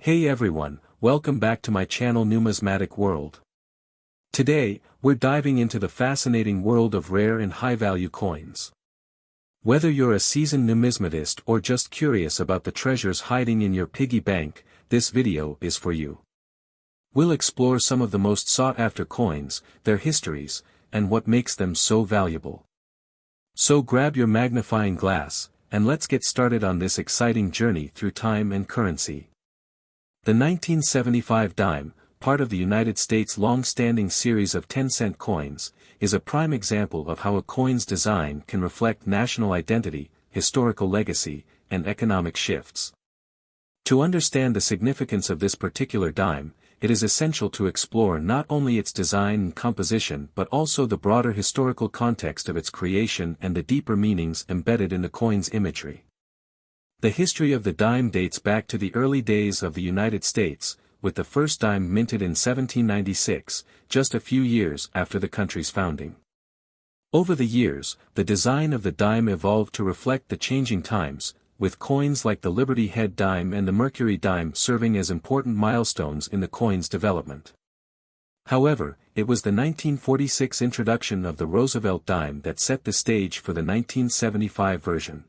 Hey everyone, welcome back to my channel Numismatic World. Today, we're diving into the fascinating world of rare and high-value coins. Whether you're a seasoned numismatist or just curious about the treasures hiding in your piggy bank, this video is for you. We'll explore some of the most sought-after coins, their histories, and what makes them so valuable. So grab your magnifying glass, and let's get started on this exciting journey through time and currency. The 1975 dime, part of the United States' long-standing series of 10-cent coins, is a prime example of how a coin's design can reflect national identity, historical legacy, and economic shifts. To understand the significance of this particular dime, it is essential to explore not only its design and composition but also the broader historical context of its creation and the deeper meanings embedded in the coin's imagery. The history of the dime dates back to the early days of the United States, with the first dime minted in 1796, just a few years after the country's founding. Over the years, the design of the dime evolved to reflect the changing times, with coins like the Liberty Head dime and the Mercury dime serving as important milestones in the coin's development. However, it was the 1946 introduction of the Roosevelt dime that set the stage for the 1975 version.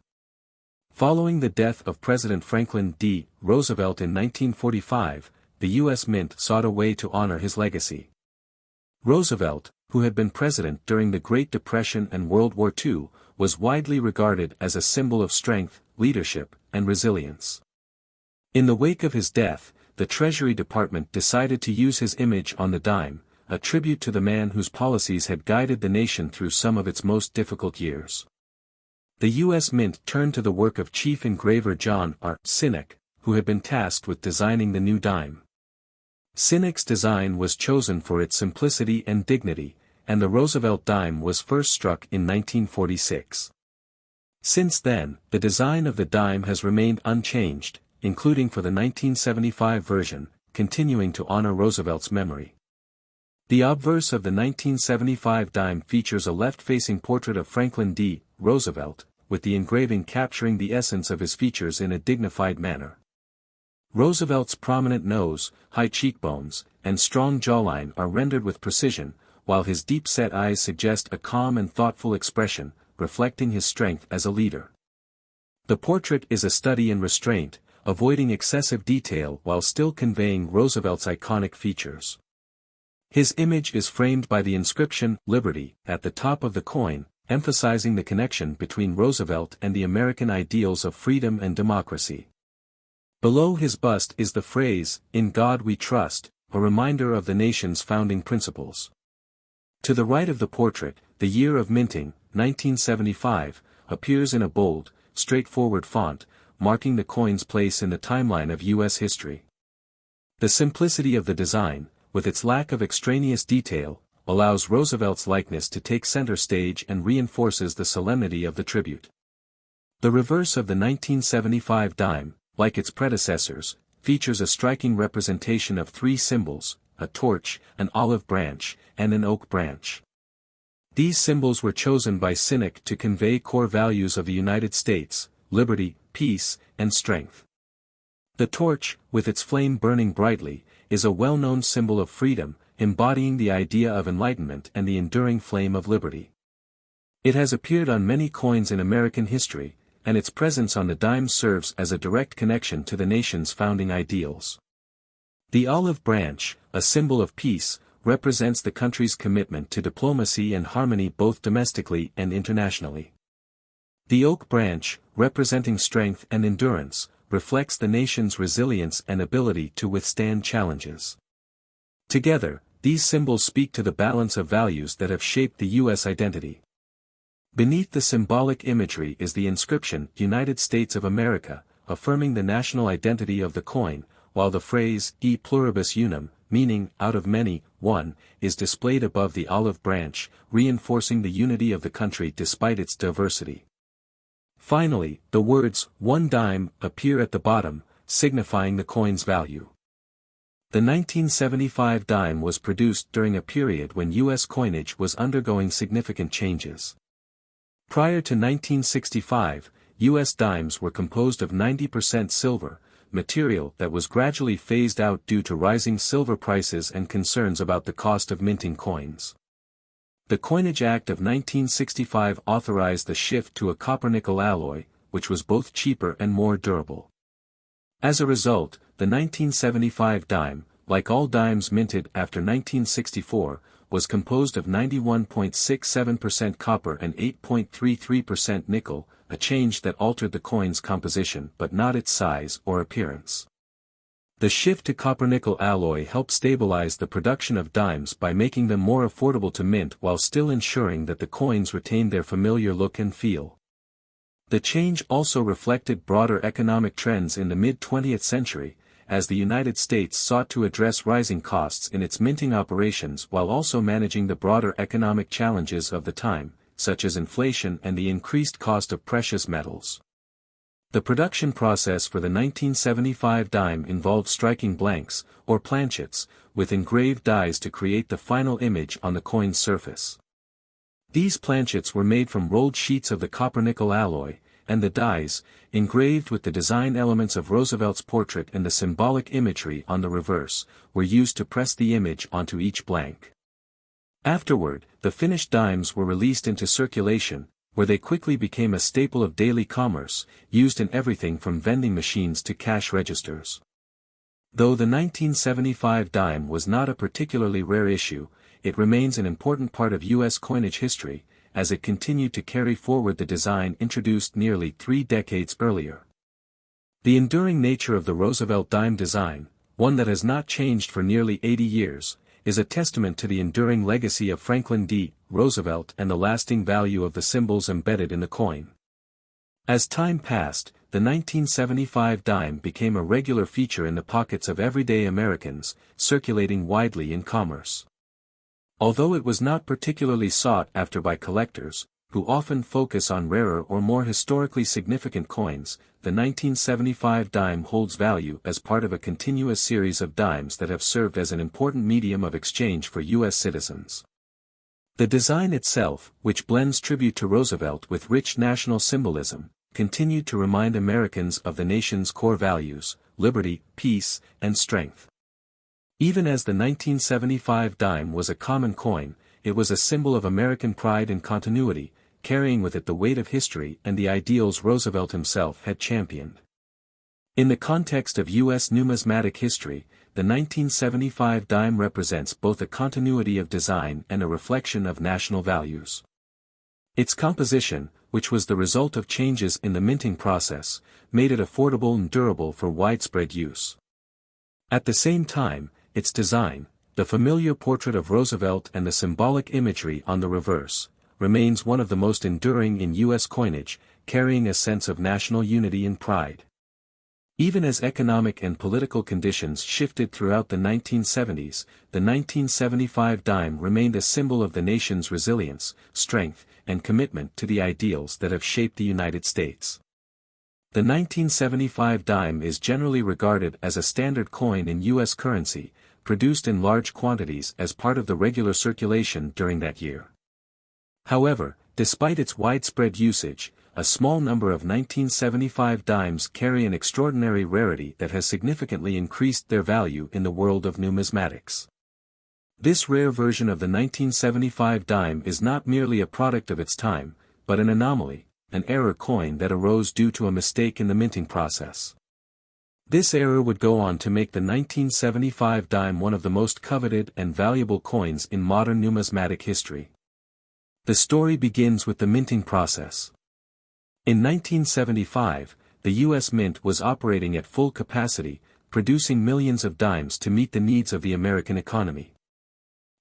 Following the death of President Franklin D. Roosevelt in 1945, the U.S. Mint sought a way to honor his legacy. Roosevelt, who had been president during the Great Depression and World War II, was widely regarded as a symbol of strength, leadership, and resilience. In the wake of his death, the Treasury Department decided to use his image on the dime, a tribute to the man whose policies had guided the nation through some of its most difficult years. The U.S. Mint turned to the work of chief engraver John R. Sinek, who had been tasked with designing the new dime. Sinek's design was chosen for its simplicity and dignity, and the Roosevelt dime was first struck in 1946. Since then, the design of the dime has remained unchanged, including for the 1975 version, continuing to honor Roosevelt's memory. The obverse of the 1975 dime features a left-facing portrait of Franklin D. Roosevelt, with the engraving capturing the essence of his features in a dignified manner. Roosevelt's prominent nose, high cheekbones, and strong jawline are rendered with precision, while his deep-set eyes suggest a calm and thoughtful expression, reflecting his strength as a leader. The portrait is a study in restraint, avoiding excessive detail while still conveying Roosevelt's iconic features. His image is framed by the inscription, Liberty, at the top of the coin, emphasizing the connection between Roosevelt and the American ideals of freedom and democracy. Below his bust is the phrase, "In God We Trust," a reminder of the nation's founding principles. To the right of the portrait, the year of minting, 1975, appears in a bold, straightforward font, marking the coin's place in the timeline of U.S. history. The simplicity of the design, with its lack of extraneous detail, allows Roosevelt's likeness to take center stage and reinforces the solemnity of the tribute. The reverse of the 1975 dime, like its predecessors, features a striking representation of three symbols, a torch, an olive branch, and an oak branch. These symbols were chosen by Sinek to convey core values of the United States: liberty, peace, and strength. The torch, with its flame burning brightly, is a well-known symbol of freedom, embodying the idea of enlightenment and the enduring flame of liberty. It has appeared on many coins in American history, and its presence on the dime serves as a direct connection to the nation's founding ideals. The olive branch, a symbol of peace, represents the country's commitment to diplomacy and harmony both domestically and internationally. The oak branch, representing strength and endurance, reflects the nation's resilience and ability to withstand challenges. Together, these symbols speak to the balance of values that have shaped the U.S. identity. Beneath the symbolic imagery is the inscription, United States of America, affirming the national identity of the coin, while the phrase, E pluribus unum, meaning, out of many, one, is displayed above the olive branch, reinforcing the unity of the country despite its diversity. Finally, the words, one dime, appear at the bottom, signifying the coin's value. The 1975 dime was produced during a period when U.S. coinage was undergoing significant changes. Prior to 1965, U.S. dimes were composed of 90% silver, material that was gradually phased out due to rising silver prices and concerns about the cost of minting coins. The Coinage Act of 1965 authorized the shift to a copper-nickel alloy, which was both cheaper and more durable. As a result, the 1975 dime, like all dimes minted after 1964, was composed of 91.67% copper and 8.33% nickel, a change that altered the coin's composition but not its size or appearance. The shift to copper-nickel alloy helped stabilize the production of dimes by making them more affordable to mint while still ensuring that the coins retained their familiar look and feel. The change also reflected broader economic trends in the mid-20th century, as the United States sought to address rising costs in its minting operations while also managing the broader economic challenges of the time, such as inflation and the increased cost of precious metals. The production process for the 1975 dime involved striking blanks, or planchets, with engraved dies to create the final image on the coin's surface. These planchets were made from rolled sheets of the copper-nickel alloy, and the dies, engraved with the design elements of Roosevelt's portrait and the symbolic imagery on the reverse, were used to press the image onto each blank. Afterward, the finished dimes were released into circulation, where they quickly became a staple of daily commerce, used in everything from vending machines to cash registers. Though the 1975 dime was not a particularly rare issue, it remains an important part of U.S. coinage history, as it continued to carry forward the design introduced nearly 3 decades earlier. The enduring nature of the Roosevelt dime design, one that has not changed for nearly 80 years, is a testament to the enduring legacy of Franklin D. Roosevelt and the lasting value of the symbols embedded in the coin. As time passed, the 1975 dime became a regular feature in the pockets of everyday Americans, circulating widely in commerce. Although it was not particularly sought after by collectors, who often focus on rarer or more historically significant coins, the 1975 dime holds value as part of a continuous series of dimes that have served as an important medium of exchange for U.S. citizens. The design itself, which blends tribute to Roosevelt with rich national symbolism, continued to remind Americans of the nation's core values: liberty, peace, and strength. Even as the 1975 dime was a common coin, it was a symbol of American pride and continuity, carrying with it the weight of history and the ideals Roosevelt himself had championed. In the context of U.S. numismatic history, the 1975 dime represents both a continuity of design and a reflection of national values. Its composition, which was the result of changes in the minting process, made it affordable and durable for widespread use. At the same time, its design, the familiar portrait of Roosevelt and the symbolic imagery on the reverse, remains one of the most enduring in U.S. coinage, carrying a sense of national unity and pride. Even as economic and political conditions shifted throughout the 1970s, the 1975 dime remained a symbol of the nation's resilience, strength, and commitment to the ideals that have shaped the United States. The 1975 dime is generally regarded as a standard coin in U.S. currency, produced in large quantities as part of the regular circulation during that year. However, despite its widespread usage, a small number of 1975 dimes carry an extraordinary rarity that has significantly increased their value in the world of numismatics. This rare version of the 1975 dime is not merely a product of its time, but an anomaly, an error coin that arose due to a mistake in the minting process. This error would go on to make the 1975 dime one of the most coveted and valuable coins in modern numismatic history. The story begins with the minting process. In 1975, the U.S. Mint was operating at full capacity, producing millions of dimes to meet the needs of the American economy.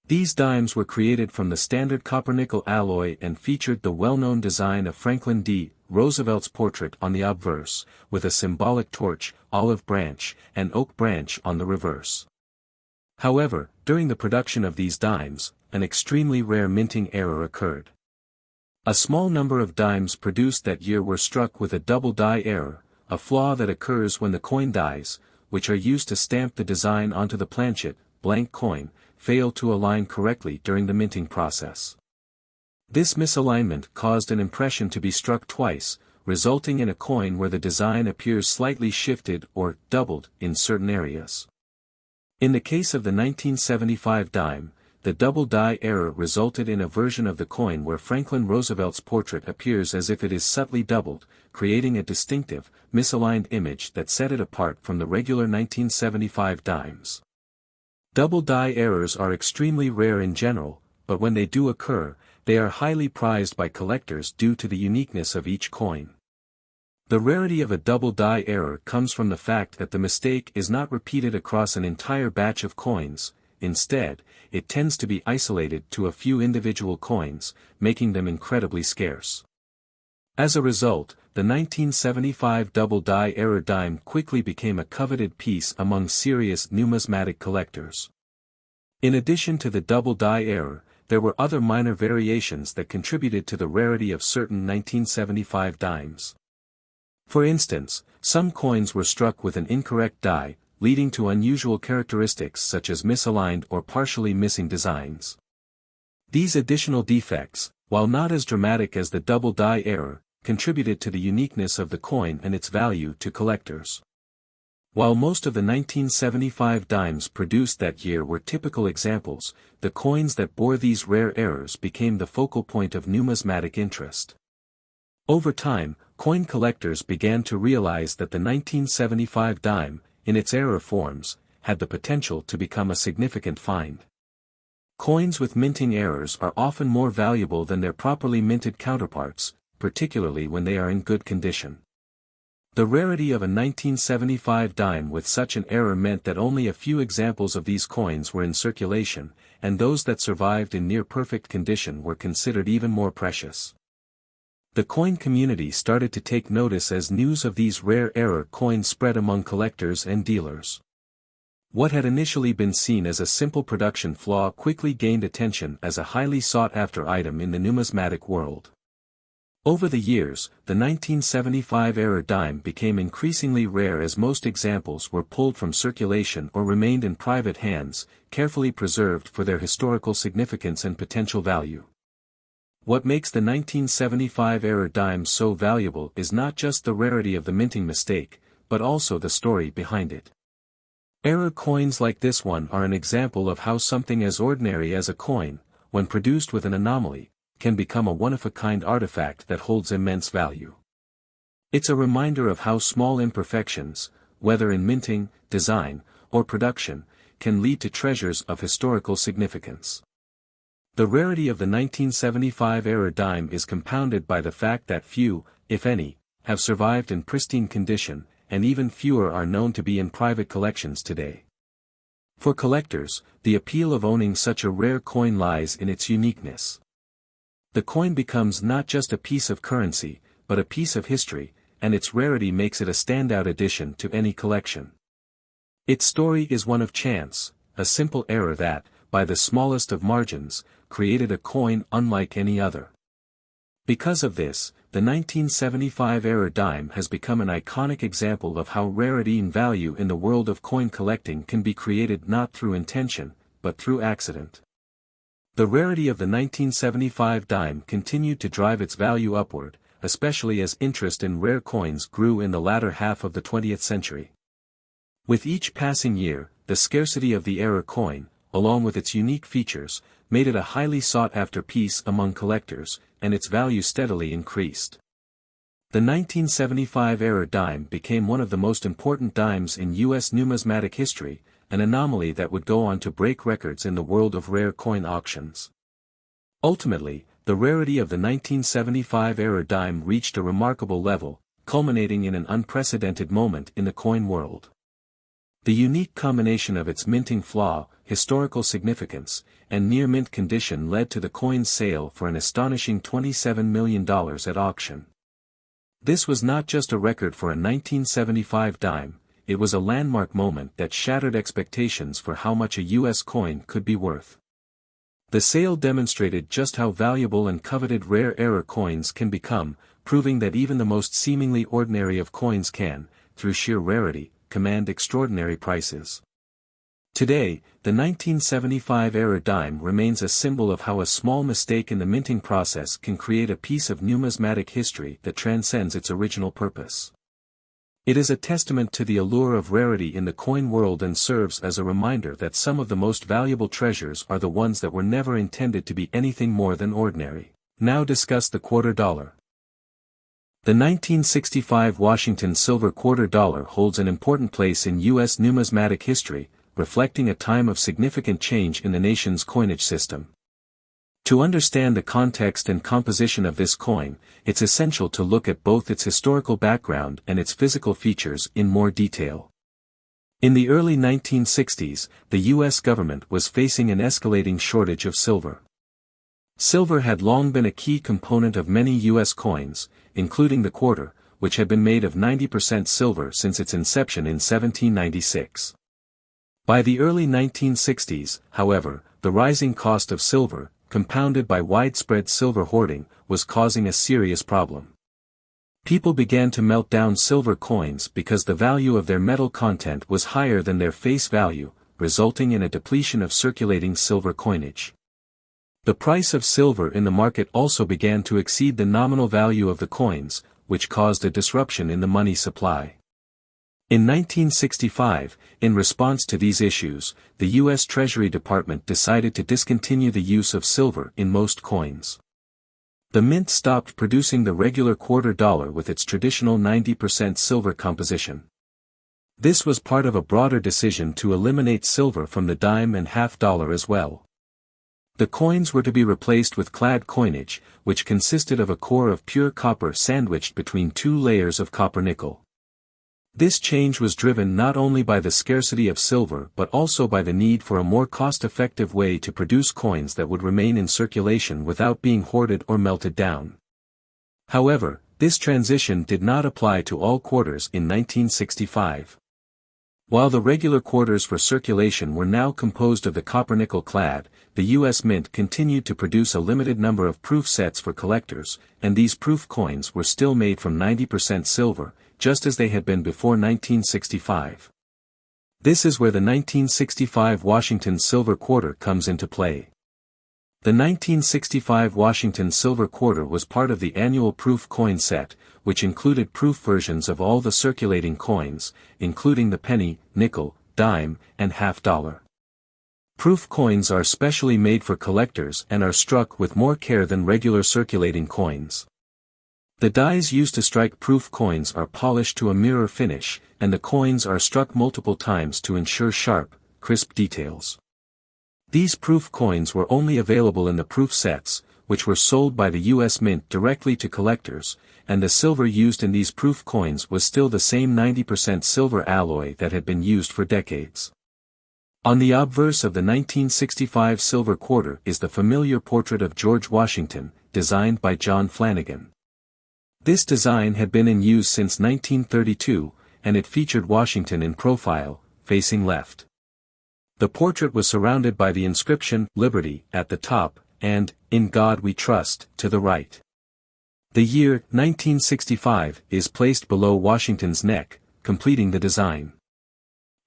These dimes were created from the standard copper-nickel alloy and featured the well-known design of Franklin D. Roosevelt's portrait on the obverse, with a symbolic torch, olive branch, and oak branch on the reverse. However, during the production of these dimes, an extremely rare minting error occurred. A small number of dimes produced that year were struck with a double die error, a flaw that occurs when the coin dies, which are used to stamp the design onto the planchet, blank coin, failed to align correctly during the minting process. This misalignment caused an impression to be struck twice, resulting in a coin where the design appears slightly shifted or doubled in certain areas. In the case of the 1975 dime, the double die error resulted in a version of the coin where Franklin Roosevelt's portrait appears as if it is subtly doubled, creating a distinctive, misaligned image that set it apart from the regular 1975 dimes. Double die errors are extremely rare in general, but when they do occur, they are highly prized by collectors due to the uniqueness of each coin. The rarity of a double die error comes from the fact that the mistake is not repeated across an entire batch of coins. Instead, it tends to be isolated to a few individual coins, making them incredibly scarce. As a result, the 1975 double die error dime quickly became a coveted piece among serious numismatic collectors. In addition to the double die error, there were other minor variations that contributed to the rarity of certain 1975 dimes. For instance, some coins were struck with an incorrect die, leading to unusual characteristics such as misaligned or partially missing designs. These additional defects, while not as dramatic as the double die error, contributed to the uniqueness of the coin and its value to collectors. While most of the 1975 dimes produced that year were typical examples, the coins that bore these rare errors became the focal point of numismatic interest. Over time, coin collectors began to realize that the 1975 dime, in its error forms, had the potential to become a significant find. Coins with minting errors are often more valuable than their properly minted counterparts, particularly when they are in good condition. The rarity of a 1975 dime with such an error meant that only a few examples of these coins were in circulation, and those that survived in near-perfect condition were considered even more precious. The coin community started to take notice as news of these rare error coins spread among collectors and dealers. What had initially been seen as a simple production flaw quickly gained attention as a highly sought-after item in the numismatic world. Over the years, the 1975 error dime became increasingly rare as most examples were pulled from circulation or remained in private hands, carefully preserved for their historical significance and potential value. What makes the 1975 error dime so valuable is not just the rarity of the minting mistake, but also the story behind it. Error coins like this one are an example of how something as ordinary as a coin, when produced with an anomaly, can become a one-of-a-kind artifact that holds immense value. It's a reminder of how small imperfections, whether in minting, design, or production, can lead to treasures of historical significance. The rarity of the 1975 error dime is compounded by the fact that few, if any, have survived in pristine condition, and even fewer are known to be in private collections today. For collectors, the appeal of owning such a rare coin lies in its uniqueness. The coin becomes not just a piece of currency, but a piece of history, and its rarity makes it a standout addition to any collection. Its story is one of chance, a simple error that, by the smallest of margins, created a coin unlike any other. Because of this, the 1975 error dime has become an iconic example of how rarity and value in the world of coin collecting can be created not through intention, but through accident. The rarity of the 1975 dime continued to drive its value upward, especially as interest in rare coins grew in the latter half of the 20th century. With each passing year, the scarcity of the error coin, along with its unique features, made it a highly sought-after piece among collectors, and its value steadily increased. The 1975 error dime became one of the most important dimes in U.S. numismatic history, an anomaly that would go on to break records in the world of rare coin auctions. Ultimately, the rarity of the 1975 error dime reached a remarkable level, culminating in an unprecedented moment in the coin world. The unique combination of its minting flaw, historical significance, and near-mint condition led to the coin's sale for an astonishing $27 million at auction. This was not just a record for a 1975 dime, it was a landmark moment that shattered expectations for how much a U.S. coin could be worth. The sale demonstrated just how valuable and coveted rare error coins can become, proving that even the most seemingly ordinary of coins can, through sheer rarity, command extraordinary prices. Today, the 1975-era dime remains a symbol of how a small mistake in the minting process can create a piece of numismatic history that transcends its original purpose. It is a testament to the allure of rarity in the coin world and serves as a reminder that some of the most valuable treasures are the ones that were never intended to be anything more than ordinary. Now discuss the quarter dollar. The 1965 Washington silver quarter dollar holds an important place in U.S. numismatic history, reflecting a time of significant change in the nation's coinage system. To understand the context and composition of this coin, it's essential to look at both its historical background and its physical features in more detail. In the early 1960s, the U.S. government was facing an escalating shortage of silver. Silver had long been a key component of many U.S. coins, including the quarter, which had been made of 90% silver since its inception in 1796. By the early 1960s, however, the rising cost of silver, compounded by widespread silver hoarding, was causing a serious problem. People began to melt down silver coins because the value of their metal content was higher than their face value, resulting in a depletion of circulating silver coinage. The price of silver in the market also began to exceed the nominal value of the coins, which caused a disruption in the money supply. In 1965, in response to these issues, the U.S. Treasury Department decided to discontinue the use of silver in most coins. The mint stopped producing the regular quarter dollar with its traditional 90% silver composition. This was part of a broader decision to eliminate silver from the dime and half dollar as well. The coins were to be replaced with clad coinage, which consisted of a core of pure copper sandwiched between two layers of copper nickel. This change was driven not only by the scarcity of silver but also by the need for a more cost-effective way to produce coins that would remain in circulation without being hoarded or melted down. However, this transition did not apply to all quarters in 1965. While the regular quarters for circulation were now composed of the copper-nickel clad, the U.S. Mint continued to produce a limited number of proof sets for collectors, and these proof coins were still made from 90% silver, just as they had been before 1965. This is where the 1965 Washington silver quarter comes into play. The 1965 Washington silver quarter was part of the annual proof coin set, which included proof versions of all the circulating coins, including the penny, nickel, dime, and half dollar. Proof coins are specially made for collectors and are struck with more care than regular circulating coins. The dies used to strike proof coins are polished to a mirror finish, and the coins are struck multiple times to ensure sharp, crisp details. These proof coins were only available in the proof sets, which were sold by the U.S. Mint directly to collectors, and the silver used in these proof coins was still the same 90% silver alloy that had been used for decades. On the obverse of the 1965 silver quarter is the familiar portrait of George Washington, designed by John Flanagan. This design had been in use since 1932, and it featured Washington in profile, facing left. The portrait was surrounded by the inscription, "Liberty," at the top, and, "In God We Trust," to the right. The year, 1965, is placed below Washington's neck, completing the design.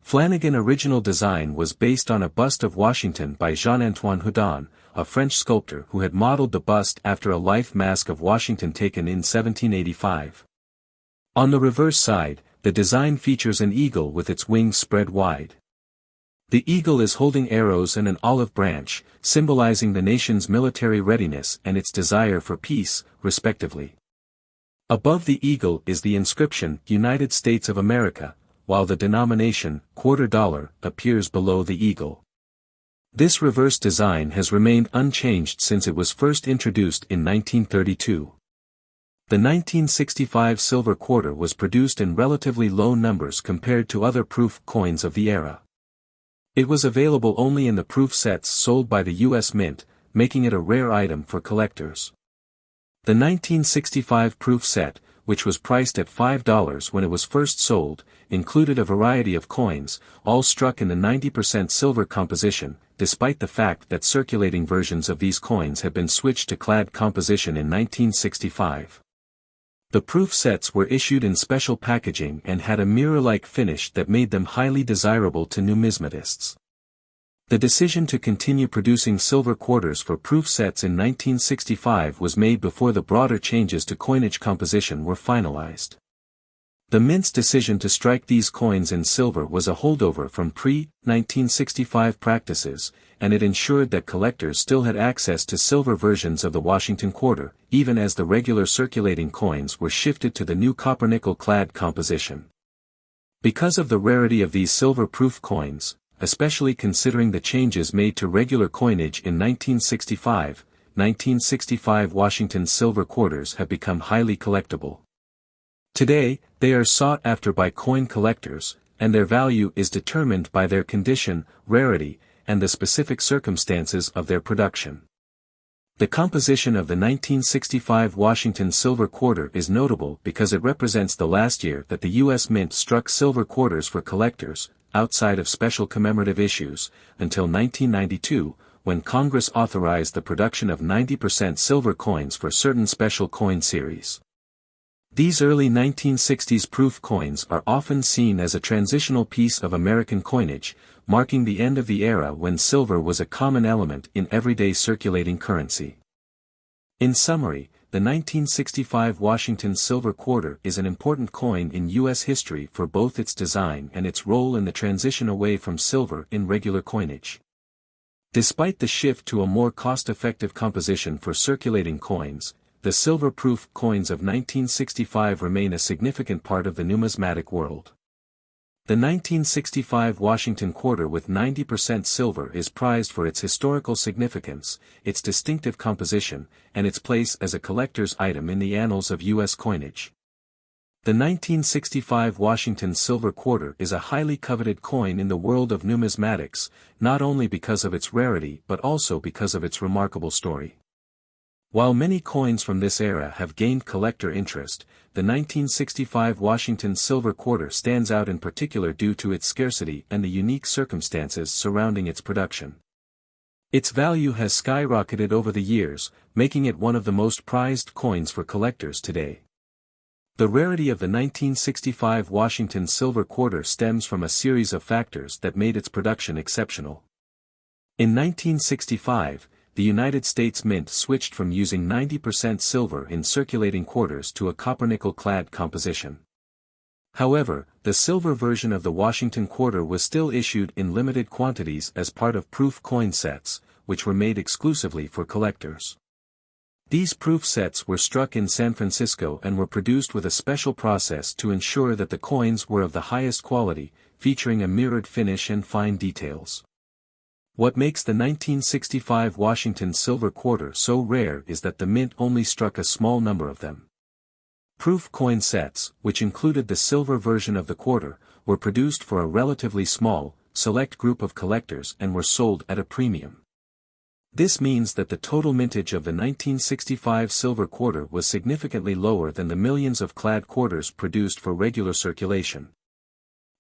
Flanagan's original design was based on a bust of Washington by Jean-Antoine Houdon, a French sculptor who had modeled the bust after a life mask of Washington taken in 1785. On the reverse side, the design features an eagle with its wings spread wide. The eagle is holding arrows and an olive branch, symbolizing the nation's military readiness and its desire for peace, respectively. Above the eagle is the inscription, "United States of America," while the denomination, quarter dollar, appears below the eagle. This reverse design has remained unchanged since it was first introduced in 1932. The 1965 silver quarter was produced in relatively low numbers compared to other proof coins of the era. It was available only in the proof sets sold by the U.S. Mint, making it a rare item for collectors. The 1965 proof set, which was priced at $5 when it was first sold, included a variety of coins, all struck in the 90% silver composition, despite the fact that circulating versions of these coins had been switched to clad composition in 1965. The proof sets were issued in special packaging and had a mirror-like finish that made them highly desirable to numismatists. The decision to continue producing silver quarters for proof sets in 1965 was made before the broader changes to coinage composition were finalized. The Mint's decision to strike these coins in silver was a holdover from pre-1965 practices, and it ensured that collectors still had access to silver versions of the Washington quarter, even as the regular circulating coins were shifted to the new copper-nickel clad composition. Because of the rarity of these silver-proof coins, especially considering the changes made to regular coinage in 1965, 1965 Washington silver quarters have become highly collectible. Today, they are sought after by coin collectors, and their value is determined by their condition, rarity, and the specific circumstances of their production. The composition of the 1965 Washington silver quarter is notable because it represents the last year that the U.S. Mint struck silver quarters for collectors, outside of special commemorative issues, until 1992, when Congress authorized the production of 90% silver coins for certain special coin series. These early 1960s proof coins are often seen as a transitional piece of American coinage, marking the end of the era when silver was a common element in everyday circulating currency. In summary, the 1965 Washington silver quarter is an important coin in U.S. history for both its design and its role in the transition away from silver in regular coinage. Despite the shift to a more cost-effective composition for circulating coins, the silver-proof coins of 1965 remain a significant part of the numismatic world. The 1965 Washington quarter with 90% silver is prized for its historical significance, its distinctive composition, and its place as a collector's item in the annals of U.S. coinage. The 1965 Washington silver quarter is a highly coveted coin in the world of numismatics, not only because of its rarity but also because of its remarkable story. While many coins from this era have gained collector interest, the 1965 Washington silver quarter stands out in particular due to its scarcity and the unique circumstances surrounding its production. Its value has skyrocketed over the years, making it one of the most prized coins for collectors today. The rarity of the 1965 Washington silver quarter stems from a series of factors that made its production exceptional. In 1965, the United States Mint switched from using 90% silver in circulating quarters to a copper-nickel-clad composition. However, the silver version of the Washington quarter was still issued in limited quantities as part of proof coin sets, which were made exclusively for collectors. These proof sets were struck in San Francisco and were produced with a special process to ensure that the coins were of the highest quality, featuring a mirrored finish and fine details. What makes the 1965 Washington silver quarter so rare is that the Mint only struck a small number of them. Proof coin sets, which included the silver version of the quarter, were produced for a relatively small, select group of collectors and were sold at a premium. This means that the total mintage of the 1965 silver quarter was significantly lower than the millions of clad quarters produced for regular circulation.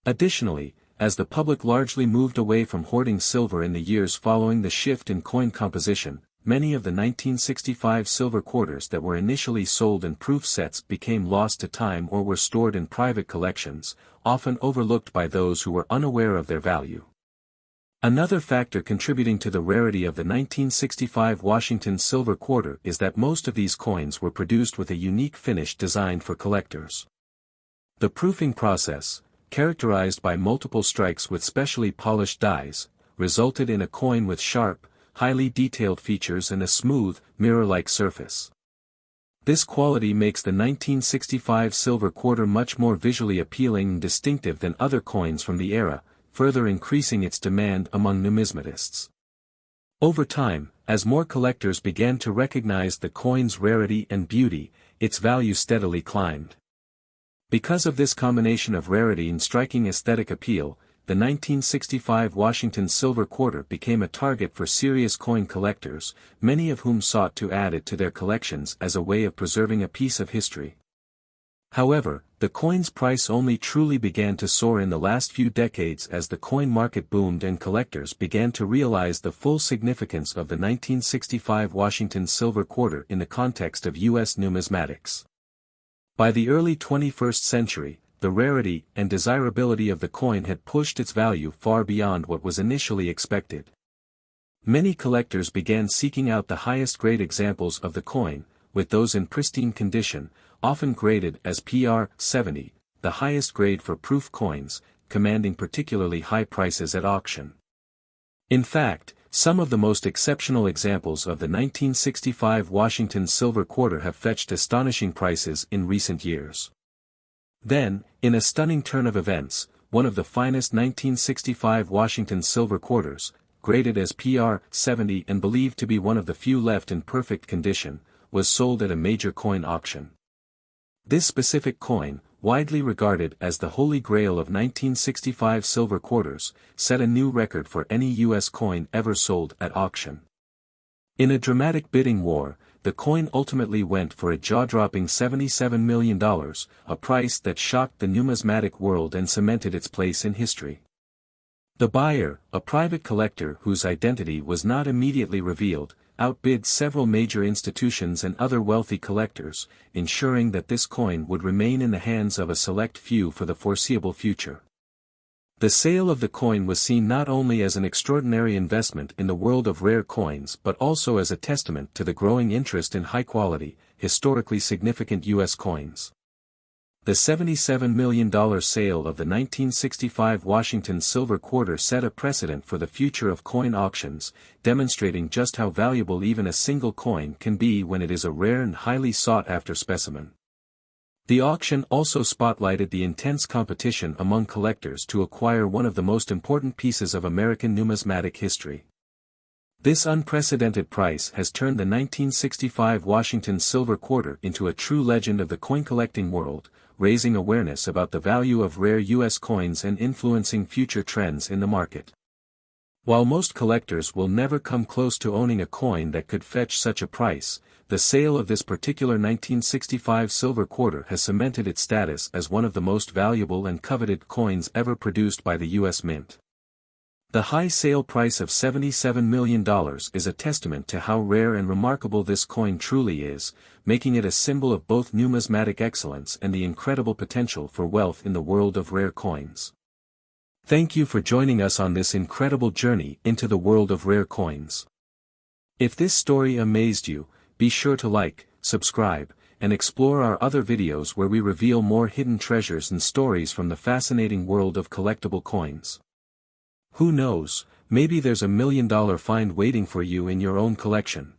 Additionally, as the public largely moved away from hoarding silver in the years following the shift in coin composition, many of the 1965 silver quarters that were initially sold in proof sets became lost to time or were stored in private collections, often overlooked by those who were unaware of their value. Another factor contributing to the rarity of the 1965 Washington silver quarter is that most of these coins were produced with a unique finish designed for collectors. The proofing process, characterized by multiple strikes with specially polished dies, resulted in a coin with sharp, highly detailed features and a smooth, mirror-like surface. This quality makes the 1965 silver quarter much more visually appealing and distinctive than other coins from the era, further increasing its demand among numismatists. Over time, as more collectors began to recognize the coin's rarity and beauty, its value steadily climbed. Because of this combination of rarity and striking aesthetic appeal, the 1965 Washington silver quarter became a target for serious coin collectors, many of whom sought to add it to their collections as a way of preserving a piece of history. However, the coin's price only truly began to soar in the last few decades as the coin market boomed and collectors began to realize the full significance of the 1965 Washington silver quarter in the context of U.S. numismatics. By the early 21st century, the rarity and desirability of the coin had pushed its value far beyond what was initially expected. Many collectors began seeking out the highest grade examples of the coin, with those in pristine condition, often graded as PR-70, the highest grade for proof coins, commanding particularly high prices at auction. In fact, some of the most exceptional examples of the 1965 Washington silver quarter have fetched astonishing prices in recent years. Then, in a stunning turn of events, one of the finest 1965 Washington silver quarters, graded as PR-70 and believed to be one of the few left in perfect condition, was sold at a major coin auction. This specific coin, widely regarded as the holy grail of 1965 silver quarters, set a new record for any U.S. coin ever sold at auction. In a dramatic bidding war, the coin ultimately went for a jaw-dropping $77 million, a price that shocked the numismatic world and cemented its place in history. The buyer, a private collector whose identity was not immediately revealed, outbid several major institutions and other wealthy collectors, ensuring that this coin would remain in the hands of a select few for the foreseeable future. The sale of the coin was seen not only as an extraordinary investment in the world of rare coins but also as a testament to the growing interest in high-quality, historically significant U.S. coins. The $77 million sale of the 1965 Washington silver quarter set a precedent for the future of coin auctions, demonstrating just how valuable even a single coin can be when it is a rare and highly sought-after specimen. The auction also spotlighted the intense competition among collectors to acquire one of the most important pieces of American numismatic history. This unprecedented price has turned the 1965 Washington silver quarter into a true legend of the coin-collecting world, raising awareness about the value of rare U.S. coins and influencing future trends in the market. While most collectors will never come close to owning a coin that could fetch such a price, the sale of this particular 1965 silver quarter has cemented its status as one of the most valuable and coveted coins ever produced by the U.S. Mint. The high sale price of $77 million is a testament to how rare and remarkable this coin truly is, making it a symbol of both numismatic excellence and the incredible potential for wealth in the world of rare coins. Thank you for joining us on this incredible journey into the world of rare coins. If this story amazed you, be sure to like, subscribe, and explore our other videos where we reveal more hidden treasures and stories from the fascinating world of collectible coins. Who knows, maybe there's $1 million find waiting for you in your own collection.